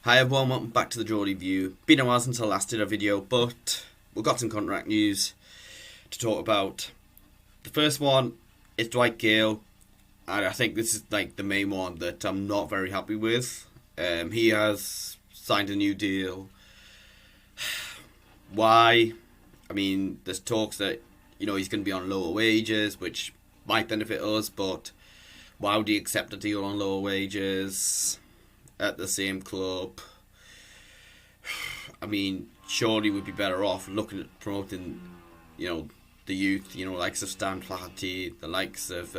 Hi everyone, welcome back to the Geordie View. Been a while since I last did a video, but we've got some contract news to talk about. The first one is Dwight Gayle, and I think this is like the main one that I'm not very happy with. He has signed a new deal. Why? I mean, there's talks that he's going to be on lower wages, which might benefit us, but why would he accept a deal on lower wages at the same club? I mean, surely we'd be better off looking at promoting, the youth, likes of Stan Flaherty, the likes of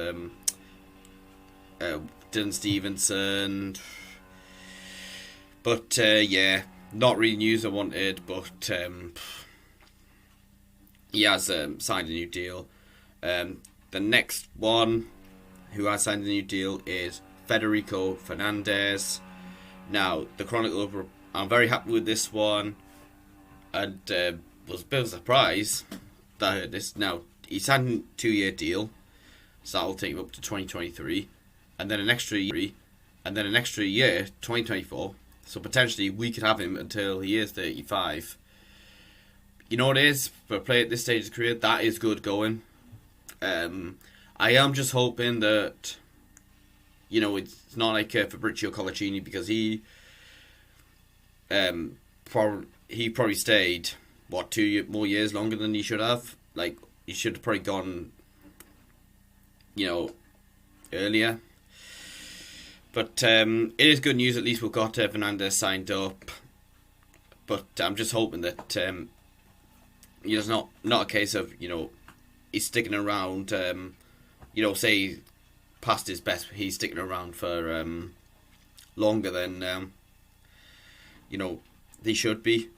Dylan Stevenson. But, yeah, not really news I wanted, but he has signed a new deal. The next one who has signed a new deal is Federico Fernandez. Now, the Chronicle, I'm very happy with this one, and was a bit of a surprise that I heard this. Now, he signed a 2-year deal, so that'll take him up to 2023, and then an extra year, 2024, so potentially we could have him until he is 35. You know what it is, for a player at this stage of his career, that is good going. I am just hoping that it's not like Fabrizio Colacini, because he probably stayed 2 more years longer than he should have. Like, he should have probably gone earlier. But it is good news. At least we've got Fernandez signed up. But I'm just hoping that it's not a case of he's sticking around. Say past his best, he's sticking around for longer than he should be.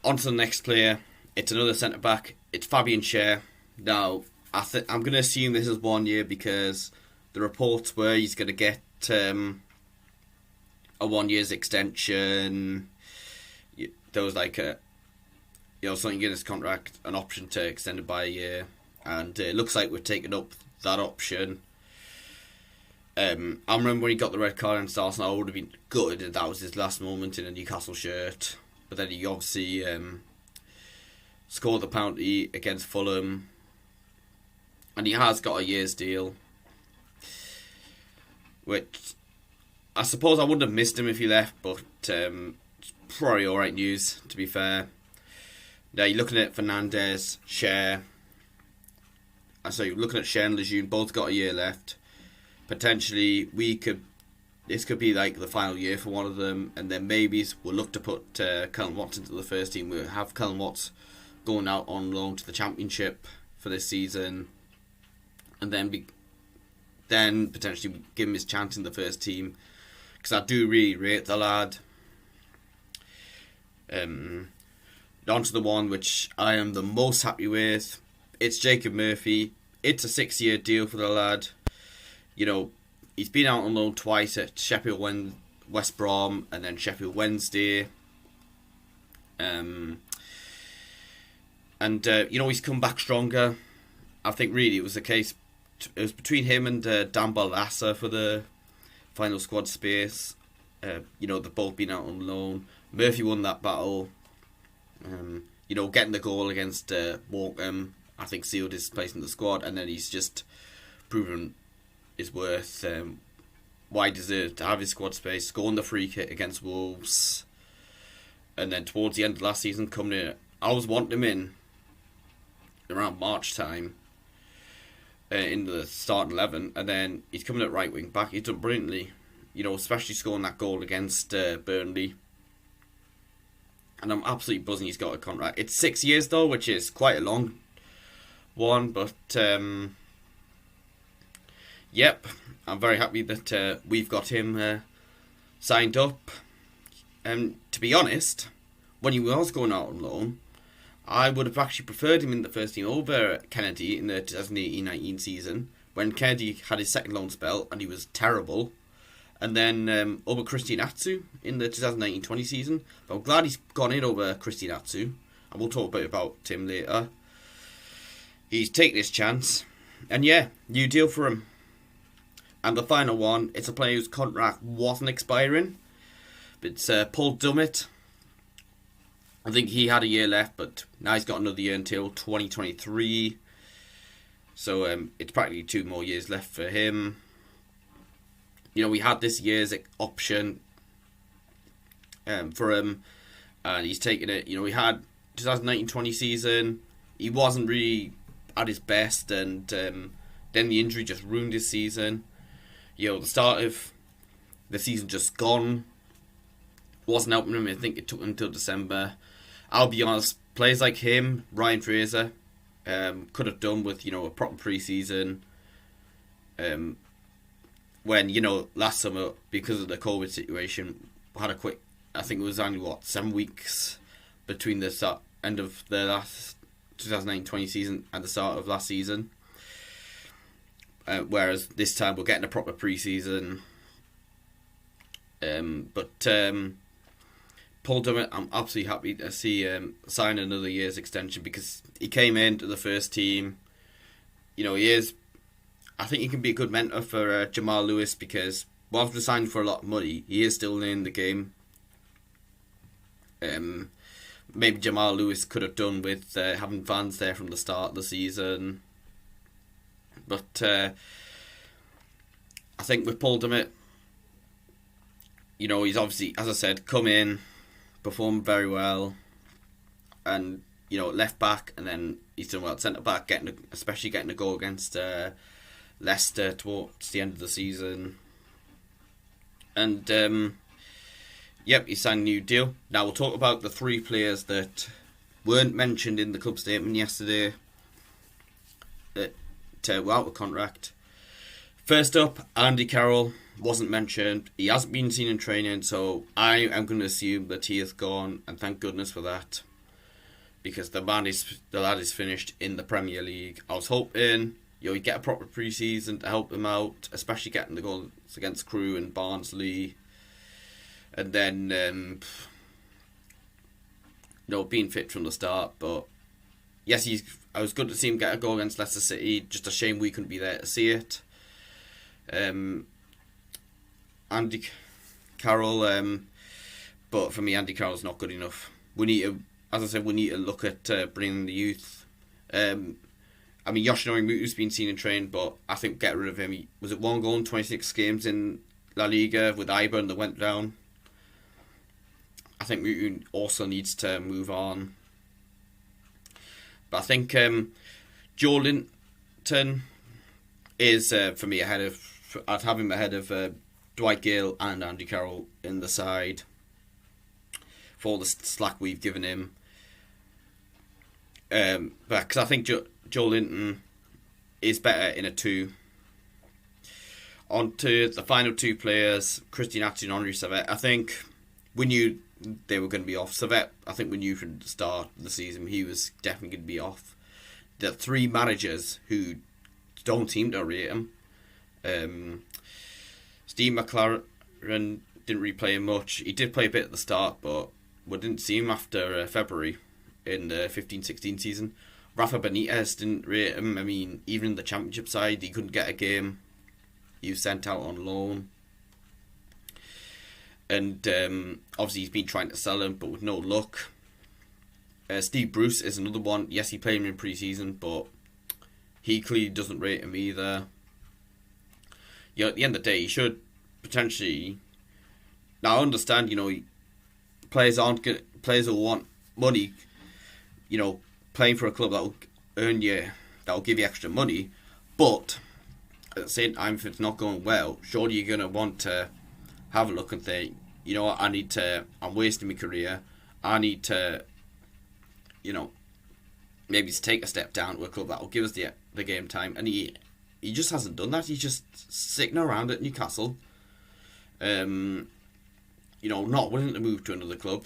On to the next player. It's another centre back. It's Fabian Schar. Now, I'm going to assume this is 1 year, because the reports were he's going to get a 1 year's extension. There was like something in his contract, an option to extend it by a year, and it looks like we've taken up that option. I remember when he got the red card against Arsenal, I would have been gutted if that was his last moment in a Newcastle shirt. But then he obviously scored the penalty against Fulham, and he has got a year's deal, which I suppose I wouldn't have missed him if he left, but it's probably alright news, to be fair. Now you're looking at Fernandez, Schar. You're looking at Schar and Lejeune, both got a year left. Potentially, this could be like the final year for one of them, and then maybe we'll look to put Callum Watts into the first team. We'll have Callum Watts going out on loan to the Championship for this season, and then potentially give him his chance in the first team, because I do really rate the lad. On to the one which I am the most happy with. It's Jacob Murphy. It's a 6-year deal for the lad. He's been out on loan twice at Sheffield West Brom and then Sheffield Wednesday. He's come back stronger. I think really it was between him and Dan Balassa for the final squad space. They've both been out on loan. Murphy won that battle. Getting the goal against Walkham, I think, sealed his place in the squad, and then he's just proven his worth, why he deserved to have his squad space, scoring the free kick against Wolves, and then towards the end of last season coming in, I was wanting him in around March time in the starting 11, and then he's coming at right wing back. He's done brilliantly, especially scoring that goal against Burnley. And I'm absolutely buzzing he's got a contract. It's 6 years though, which is quite a long one, but yep, I'm very happy that we've got him signed up. And to be honest, when he was going out on loan, I would have actually preferred him in the first team over Kennedy in the 2018-19 season, when Kennedy had his second loan spell and he was terrible. And then over Christian Atsu in the 2019-20 season. But I'm glad he's gone in over Christian Atsu, and we'll talk a bit about him later. He's taken his chance, and yeah, new deal for him. And the final one, it's a player whose contract wasn't expiring, It's Paul Dummett. I think he had a year left, but now he's got another year until 2023. So it's practically 2 more years left for him. We had this year's option for him, and he's taken it. We had 2019-20 season. He wasn't really at his best, and then the injury just ruined his season. The start of the season just gone. Wasn't helping him. I think it took him until December. I'll be honest, players like him, Ryan Fraser, could have done with, a proper pre-season. When, last summer, because of the COVID situation, had a quick, I think it was only, 7 weeks between the end of the last 2019-20 season and the start of last season. Whereas this time we're getting a proper pre-season. But Paul Dummett, I'm absolutely happy to see sign another year's extension, because he came into the first team. He is. I think he can be a good mentor for Jamal Lewis, because whilst we're signing for a lot of money, he is still in the game. Maybe Jamal Lewis could have done with having fans there from the start of the season. But I think with Paul Dummett, he's obviously, as I said, come in, performed very well, and left back, and then he's done well at centre back, especially getting a goal against Leicester towards the end of the season. And he signed a new deal. Now we'll talk about the 3 players that weren't mentioned in the club statement yesterday that were out of contract. First up, Andy Carroll wasn't mentioned. He hasn't been seen in training, so I am going to assume that he is gone, and thank goodness for that, because the lad is finished in the Premier League. I was hoping he'd get a proper pre-season to help him out, especially getting the goals against Crewe and Barnsley, and then being fit from the start. But yes, I was good to see him get a goal against Leicester City. Just a shame we couldn't be there to see it. Andy Carroll, but for me, Andy Carroll's not good enough. We need to, as I said, look at bringing the youth. Yoshinori Mutu's been seen in train, but I think get rid of him. Was it 1 goal in 26 games in La Liga with Iber, and they went down? I think Mutu also needs to move on. But I think Joe Linton is, for me, I'd have him ahead of Dwight Gayle and Andy Carroll in the side for all the slack we've given him. But because I think Joe Linton is better in a 2. On to the final 2 players, Christian Atsu and Henri Saivet. I think we knew they were going to be off. Saivet, I think we knew from the start of the season he was definitely going to be off. The 3 managers who don't seem to rate him. Steve McLaren didn't really play much. He did play a bit at the start, but we didn't see him after February in the 15-16 season. Rafa Benitez didn't rate him. Even in the Championship side, he couldn't get a game. He was sent out on loan. And obviously he's been trying to sell him, but with no luck. Steve Bruce is another one. Yes, he played him in pre-season, but he clearly doesn't rate him either. At the end of the day, he should potentially... Now, I understand, players will want money, playing for a club that will give you extra money, but at the same time, if it's not going well, surely you're going to want to have a look and think, I'm wasting my career, I need to, maybe to take a step down to a club that will give us the game time, and he just hasn't done that. He's just sitting around at Newcastle, not willing to move to another club,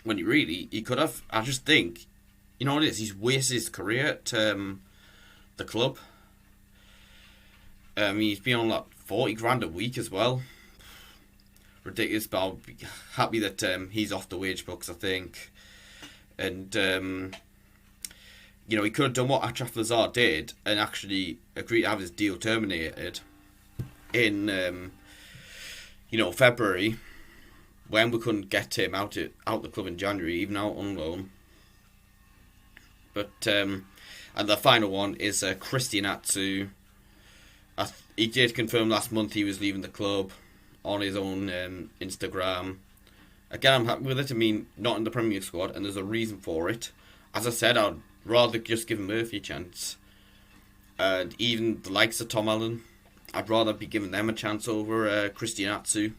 when he could have. I just think, what it is, he's wasted his career at the club. He's been on 40 grand a week as well. Ridiculous, but I'll be happy that he's off the wage books, I think. And he could have done what Achraf Lazar did and actually agreed to have his deal terminated in February, when we couldn't get him out the club in January, even out on loan. But and the final one is Christian Atsu. He did confirm last month he was leaving the club on his own Instagram. Again, I'm happy with it. I mean, not in the Premier League squad, and there's a reason for it. As I said, I'd rather just give Murphy a chance. And even the likes of Tom Allen, I'd rather be giving them a chance over Christian Atsu.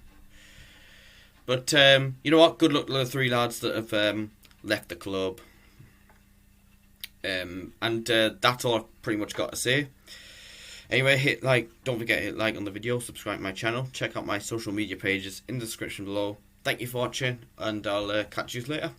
But you know what? Good luck to the 3 lads that have left the club. And that's all I've pretty much got to say. Anyway, hit like. Don't forget to hit like on the video. Subscribe to my channel. Check out my social media pages in the description below. Thank you for watching, and I'll catch you later.